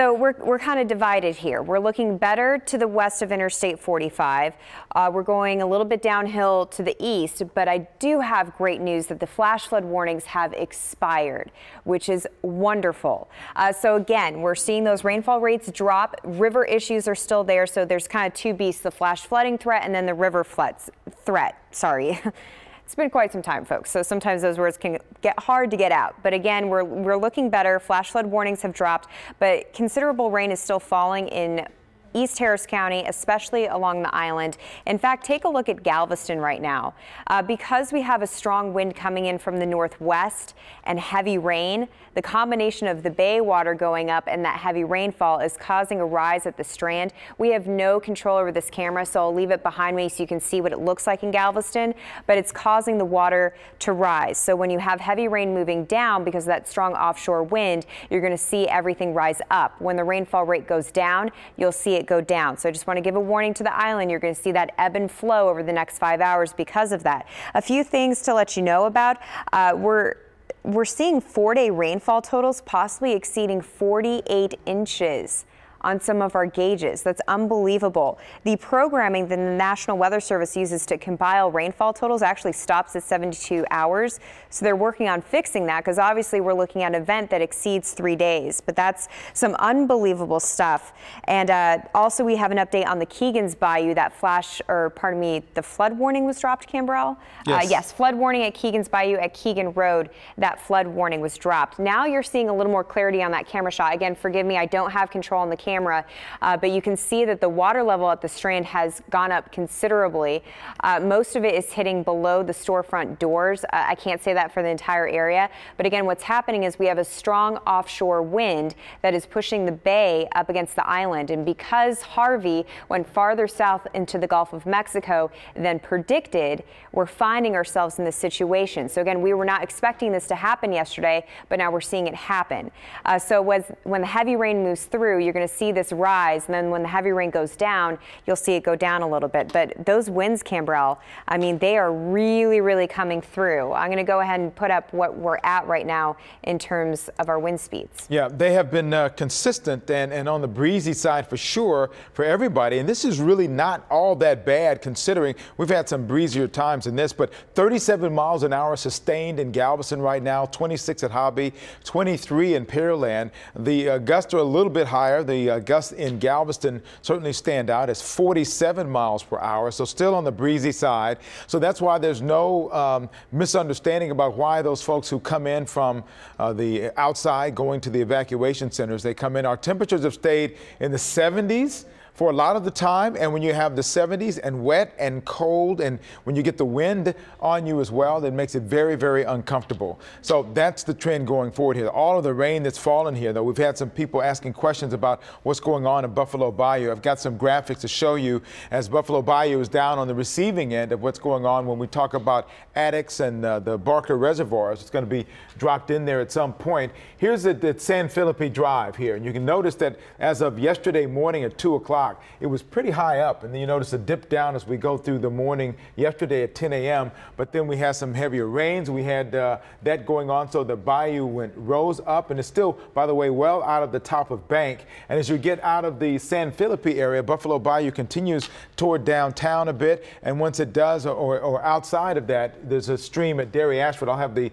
So we're kind of divided here. We're looking better to the west of Interstate 45. We're going a little bit downhill to the east, but I do have great news that the flash flood warnings have expired, which is wonderful. So again, we're seeing those rainfall rates drop. River issues are still there, so there's kind of two beasts, the flash flooding threat and then the river threat. Sorry. It's been quite some time, folks, so sometimes those words can get hard to get out. But again, we're looking better. Flash flood warnings have dropped, but considerable rain is still falling in East Harris County, especially along the island. In fact, take a look at Galveston right now. Because we have a strong wind coming in from the northwest and heavy rain, the combination of the bay water going up and that heavy rainfall is causing a rise at the Strand. We have no control over this camera, so I'll leave it behind me so you can see what it looks like in Galveston, but it's causing the water to rise. So when you have heavy rain moving down because of that strong offshore wind, you're going to see everything rise up. When the rainfall rate goes down, you'll see it go down. So I just want to give a warning to the island. You're going to see that ebb and flow over the next 5 hours because of that. A few things to let you know about. We're seeing 4-day rainfall totals possibly exceeding 48 inches on some of our gauges. That's unbelievable. The programming that the National Weather Service uses to compile rainfall totals actually stops at 72 hours. So they're working on fixing that because obviously we're looking at an event that exceeds 3 days. But that's some unbelievable stuff. And also we have an update on the Keegan's Bayou. That the flood warning was dropped, Cambrell? Yes. Yes, flood warning at Keegan's Bayou at Keegan Road. That flood warning was dropped. Now you're seeing a little more clarity on that camera shot. Again, forgive me, I don't have control on the camera, but you can see that the water level at the Strand has gone up considerably. Most of it is hitting below the storefront doors. I can't say that for the entire area, but again, what's happening is we have a strong offshore wind that is pushing the bay up against the island, and because Harvey went farther south into the Gulf of Mexico than predicted, we're finding ourselves in this situation. So again, we were not expecting this to happen yesterday, but now we're seeing it happen. So when the heavy rain moves through, you're going to see this rise, and then when the heavy rain goes down, you'll see it go down a little bit. But those winds, Cambrell, I mean, they are really, really coming through. I'm going to go ahead and put up what we're at right now in terms of our wind speeds. Yeah, they have been consistent and on the breezy side for sure for everybody. And this is really not all that bad considering we've had some breezier times in this, but 37 miles an hour sustained in Galveston right now, 26 at Harvey, 23 in Pearland. The gusts are a little bit higher. The gusts in Galveston certainly stand out as 47 miles per hour, so still on the breezy side. So that's why there's no misunderstanding about why those folks who come in from the outside going to the evacuation centers, they come in. Our temperatures have stayed in the 70s for a lot of the time, and when you have the 70s and wet and cold, and when you get the wind on you as well, that makes it very, very uncomfortable. So that's the trend going forward here. All of the rain that's fallen here, though, we've had some people asking questions about what's going on in Buffalo Bayou. I've got some graphics to show you as Buffalo Bayou is down on the receiving end of what's going on when we talk about Addicts and the Barker reservoirs. It's going to be dropped in there at some point. Here's the San Felipe Drive here, and you can notice that as of yesterday morning at 2 o'clock, it was pretty high up, and then you notice a dip down as we go through the morning yesterday at 10 a.m. But then we had some heavier rains. We had that going on, so the bayou rose up, and it's still, by the way, well out of the top of Bank. And as you get out of the San Felipe area, Buffalo Bayou continues toward downtown a bit, and once it does, or outside of that, there's a stream at Dairy Ashford. I'll have the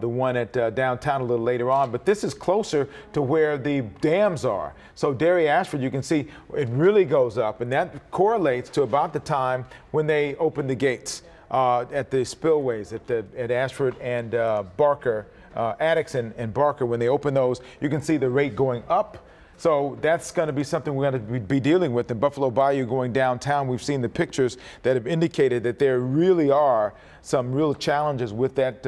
one at downtown a little later on, but this is closer to where the dams are. So Dairy Ashford, you can see it really goes up, and that correlates to about the time when they open the gates at the spillways at Ashford and Barker, Addicts and Barker. When they open those, you can see the rate going up. So that's going to be something we're going to be dealing with in Buffalo Bayou going downtown. We've seen the pictures that have indicated that there really are some real challenges with that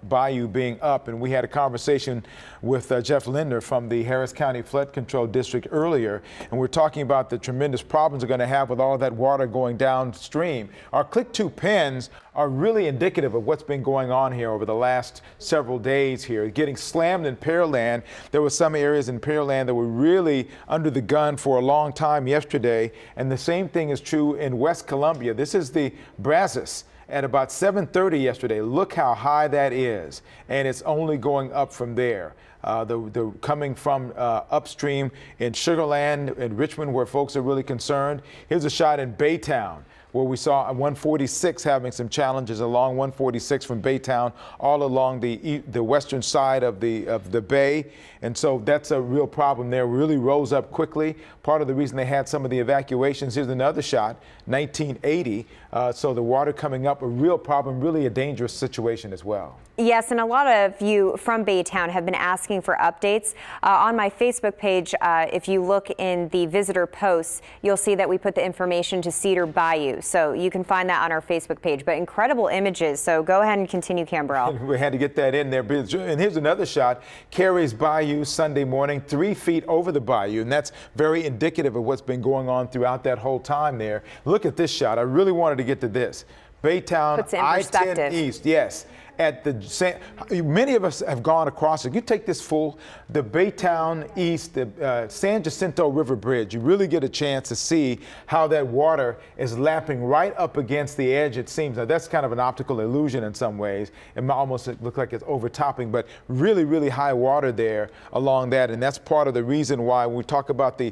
bayou being up. And we had a conversation with Jeff Linder from the Harris County Flood Control District earlier, and we're talking about the tremendous problems we're going to have with all that water going downstream. Our Click2 pins are really indicative of what's been going on here over the last several days here. Getting slammed in Pearland. There were some areas in Pearland that were really under the gun for a long time yesterday, and the same thing is true in West Columbia. This is the Brazos at about 7:30 yesterday. Look how high that is, and it's only going up from there. the coming from upstream in Sugar Land in Richmond, where folks are really concerned. Here's a shot in Baytown, where we saw 146 having some challenges along 146 from Baytown all along the western side of the bay. And so that's a real problem there. Really rose up quickly. Part of the reason they had some of the evacuations. Here's another shot, 1980. So the water coming up, a real problem, really a dangerous situation as well. Yes, and a lot of you from Baytown have been asking for updates. On my Facebook page, if you look in the visitor posts, you'll see that we put the information to Cedar Bayou. So you can find that on our Facebook page. But incredible images. So go ahead and continue, Camberell. We had to get that in there. And here's another shot. Carey's Bayou Sunday morning, 3 feet over the bayou. And that's very indicative of what's been going on throughout that whole time there. Look at this shot. I really wanted to get to this. Baytown, I-10 East, yes. At the many of us have gone across it. You take this the Baytown East, the San Jacinto River Bridge. You really get a chance to see how that water is lapping right up against the edge. It seems now that's kind of an optical illusion in some ways. It almost look like it's overtopping, but really, really high water there along that, and that's part of the reason why we talk about the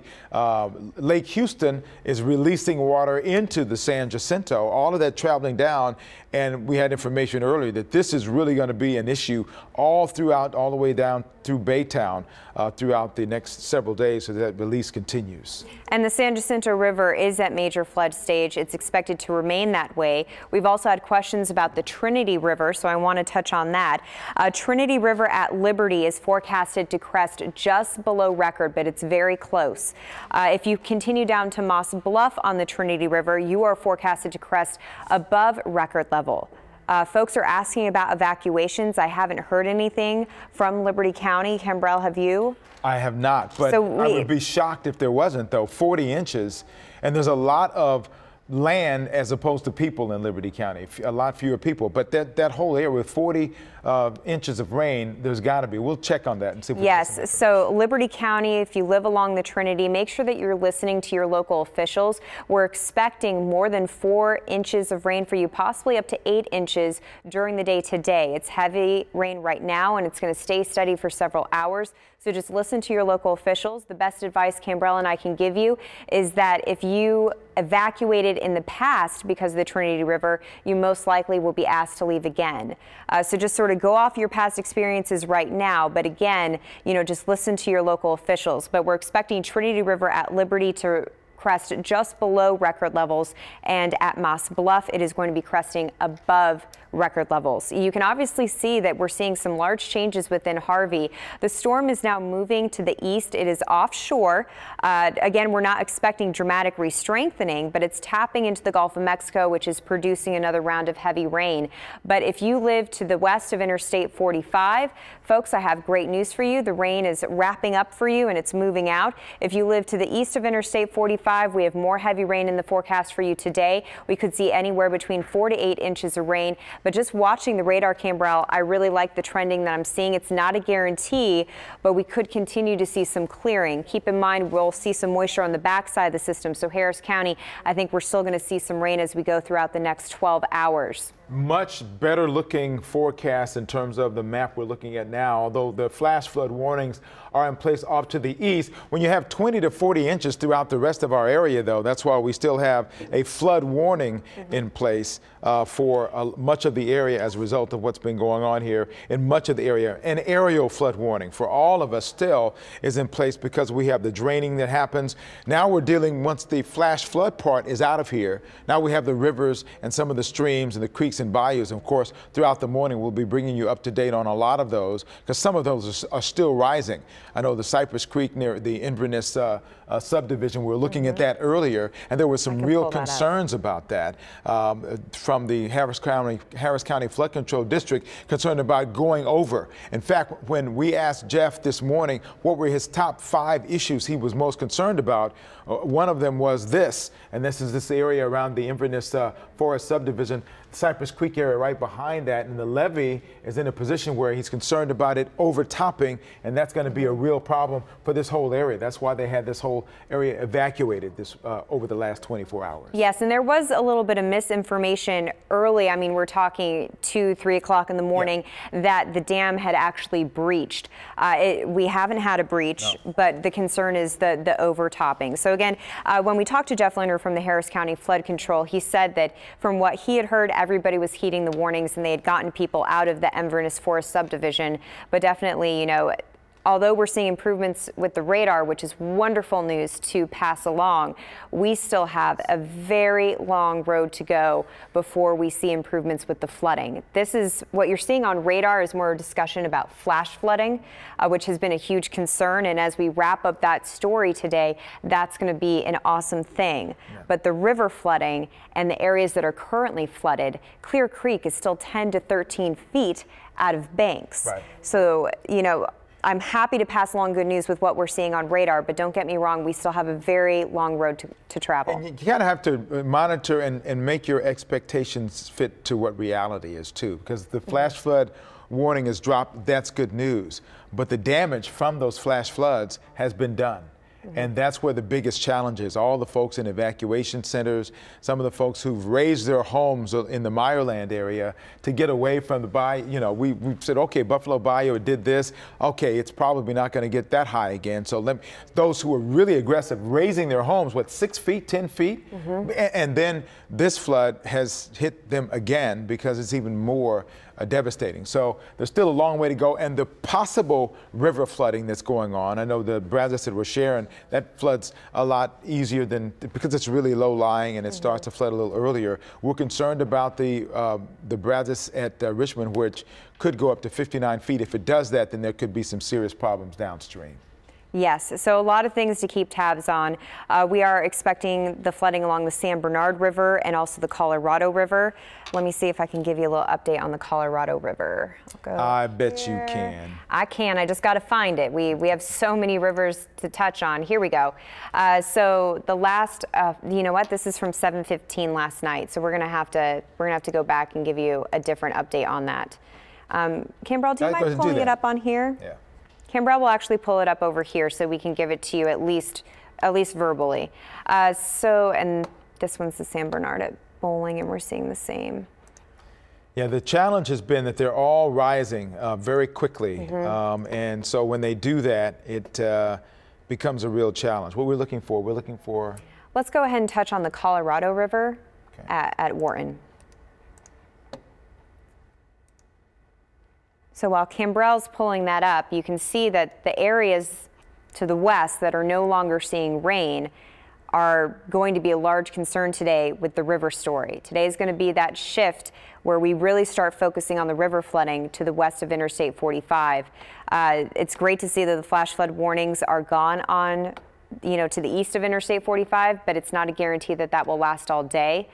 Lake Houston is releasing water into the San Jacinto. All of that traveling down, and we had information earlier that this is really going to be an issue all the way down through Baytown throughout the next several days, so that release continues. And the San Jacinto River is at major flood stage. It's expected to remain that way. We've also had questions about the Trinity River, so I want to touch on that. Trinity River at Liberty is forecasted to crest just below record, but it's very close. If you continue down to Moss Bluff on the Trinity River, you are forecasted to crest above record level. Folks are asking about evacuations. I haven't heard anything from Liberty County. Camberell, have you? I have not, but so I would be shocked if there wasn't, though. 40 inches, and there's a lot of land as opposed to people in Liberty County, a lot fewer people, but that whole area with 40 inches of rain, there's got to be. We'll check on that and see. Yes, so Liberty County, if you live along the Trinity, make sure that you're listening to your local officials. We're expecting more than 4 inches of rain for you, possibly up to 8 inches during the day today. It's heavy rain right now, and it's going to stay steady for several hours. So just listen to your local officials. The best advice Camberell and I can give you is that if you evacuated in the past because of the Trinity River, you most likely will be asked to leave again. So just sort of go off your past experiences right now. But again, just listen to your local officials. But we're expecting Trinity River at Liberty to crest just below record levels, and at Moss Bluff it is going to be cresting above record levels. You can obviously see that we're seeing some large changes within Harvey. The storm is now moving to the east. It is offshore. Again, we're not expecting dramatic re-strengthening, but it's tapping into the Gulf of Mexico, which is producing another round of heavy rain. But if you live to the west of Interstate 45, folks, I have great news for you. The rain is wrapping up for you and it's moving out. If you live to the east of Interstate 45, we have more heavy rain in the forecast for you today. We could see anywhere between 4 to 8 inches of rain. But just watching the radar, Camberell, I really like the trending that I'm seeing. It's not a guarantee, but we could continue to see some clearing. Keep in mind, we'll see some moisture on the backside of the system. So Harris County, I think we're still going to see some rain as we go throughout the next 12 hours. Much better looking forecast in terms of the map we're looking at now, although the flash flood warnings are in place off to the east. When you have 20 to 40 inches throughout the rest of our area, though, that's why we still have a flood warning in place for much of the area as a result of what's been going on here in much of the area. An aerial flood warning for all of us still is in place because we have the draining that happens. Now we're dealing, once the flash flood part is out of here, now we have the rivers and some of the streams and the creeks and bayous. Of course, throughout the morning, we'll be bringing you up to date on a lot of those because some of those are still rising. I know the Cypress Creek near the Inverness subdivision, we were looking at that earlier, and there were some real concerns about that from the Harris County Flood Control District, concerned about going over. In fact, when we asked Jeff this morning what were his top 5 issues he was most concerned about, one of them was this, and this is this area around the Inverness Forest subdivision. Cypress Creek area right behind that, and the levee is in a position where he's concerned about it overtopping, and that's going to be a real problem for this whole area. That's why they had this whole area evacuated over the last 24 hours. Yes, and there was a little bit of misinformation early. I mean, we're talking 2, 3 o'clock in the morning that the dam had actually breached. We haven't had a breach, but the concern is the overtopping. So again, when we talked to Jeff Linder from the Harris County Flood Control, he said that from what he had heard, everybody was heeding the warnings and they had gotten people out of the Inverness Forest subdivision. But definitely, you know, although we're seeing improvements with the radar, which is wonderful news to pass along, we still have a very long road to go before we see improvements with the flooding. This is what you're seeing on radar is more discussion about flash flooding, which has been a huge concern. And as we wrap up that story today, that's going to be an awesome thing. Yeah. But the river flooding and the areas that are currently flooded, Clear Creek is still 10 to 13 feet out of banks. Right. So, you know, I'm happy to pass along good news with what we're seeing on radar, but don't get me wrong, we still have a very long road to travel. And you kind of have to monitor and make your expectations fit to what reality is too, because the flash flood warning is dropped, that's good news. But the damage from those flash floods has been done. And that's where the biggest challenge is. All the folks in evacuation centers, some of the folks who've raised their homes in the Meyerland area to get away from the bayou. You know, we said, okay, Buffalo Bayou did this. Okay, it's probably not going to get that high again. So those who are really aggressive, raising their homes, what, 6 feet, 10 feet? And then this flood has hit them again because it's even more devastating. So there's still a long way to go, and the possible river flooding that's going on. I know the Brazos that we're sharing, that floods a lot easier than, because it's really low lying and it starts to flood a little earlier. We're concerned about the Brazos at Richmond, which could go up to 59 feet. If it does that, then there could be some serious problems downstream. Yes, so a lot of things to keep tabs on. We are expecting the flooding along the San Bernard River and also the Colorado River. Let me see if I can give you a little update on the Colorado River. I bet you can. I can. I just got to find it. We have so many rivers to touch on. Here we go. So the last, you know what? This is from 7:15 last night. So we're gonna have to go back and give you a different update on that. Kimbrel, do you mind pulling it up on here? Yeah. Kimbrel will actually pull it up over here so we can give it to you at least verbally. And this one's the San Bernard at Bowling, and we're seeing the same. Yeah, the challenge has been that they're all rising very quickly. And so when they do that, it becomes a real challenge. What we're looking for? Let's go ahead and touch on the Colorado River at Wharton. So while Kimbrel's pulling that up, you can see that the areas to the west that are no longer seeing rain are going to be a large concern today with the river story. Today is going to be that shift where we really start focusing on the river flooding to the west of Interstate 45. It's great to see that the flash flood warnings are gone on, you know, to the east of Interstate 45, but it's not a guarantee that that will last all day.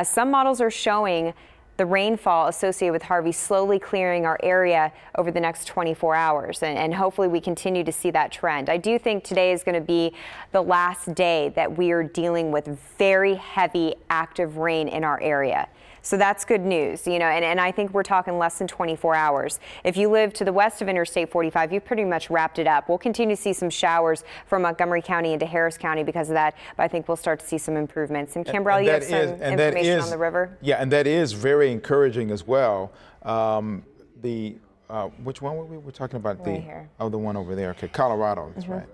Some models are showing the rainfall associated with Harvey slowly clearing our area over the next 24 hours. And hopefully we continue to see that trend. I do think today is going to be the last day that we are dealing with very heavy active rain in our area. So that's good news, you know, and I think we're talking less than 24 hours. If you live to the west of Interstate 45, you've pretty much wrapped it up. We'll continue to see some showers from Montgomery County into Harris County because of that, but I think we'll start to see some improvements. And Kimbrel, you have some information on the river? Yeah, and that is very encouraging as well. Which one were we talking about? Right here. Oh, the one over there. Okay, Colorado, that's right.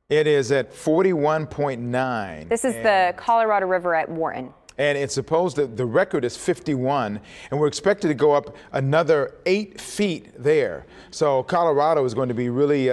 It is at 41.9. This is the Colorado River at Wharton. And it's supposed that the record is 51, and we're expected to go up another 8 feet there. So Colorado is going to be really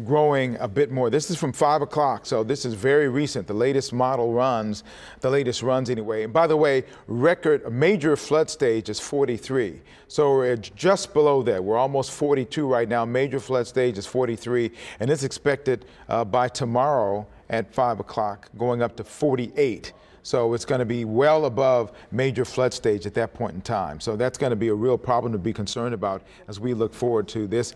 growing a bit more. This is from 5 o'clock, so this is very recent. The latest model runs, the latest runs anyway. And by the way, major flood stage is 43. So we're just below that. We're almost 42 right now. Major flood stage is 43, and it's expected by tomorrow at 5 o'clock, going up to 48. So it's going to be well above major flood stage at that point in time. So that's going to be a real problem to be concerned about as we look forward to this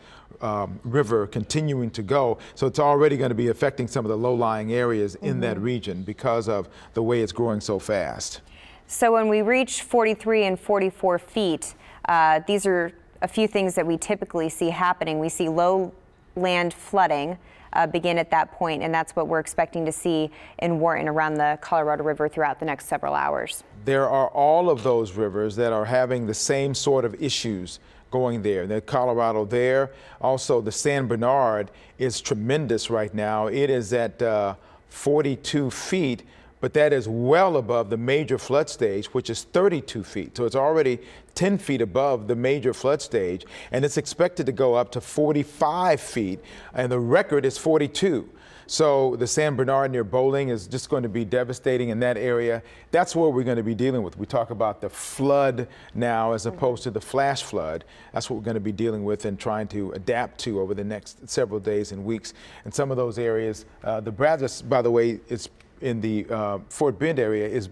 river continuing to go. So it's already going to be affecting some of the low-lying areas in that region because of the way it's growing so fast. So when we reach 43 and 44 feet, these are a few things that we typically see happening. We see low land flooding begin at that point, and that's what we're expecting to see in Wharton around the Colorado River throughout the next several hours. There are all of those rivers that are having the same sort of issues going there. The Colorado there, also the San Bernard is tremendous right now. It is at 42 feet, but that is well above the major flood stage, which is 32 feet. So it's already 10 feet above the major flood stage, and it's expected to go up to 45 feet, and the record is 42. So the San Bernard near Bowling is just going to be devastating in that area. That's where we're going to be dealing with. We talk about the flood now as opposed to the flash flood. That's what we're going to be dealing with and trying to adapt to over the next several days and weeks. And some of those areas, the Brazos, by the way, is in the Fort Bend area is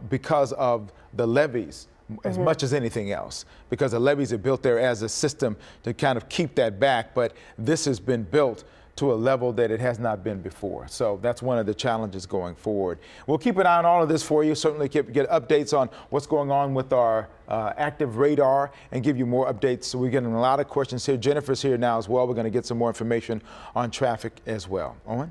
because of the levees as much as anything else, because the levees are built there as a system to kind of keep that back. But this has been built to a level that it has not been before. So that's one of the challenges going forward. We'll keep an eye on all of this for you. Certainly get updates on what's going on with our active radar and give you more updates. So we're getting a lot of questions here. Jennifer's here now as well. We're going to get some more information on traffic as well. Owen?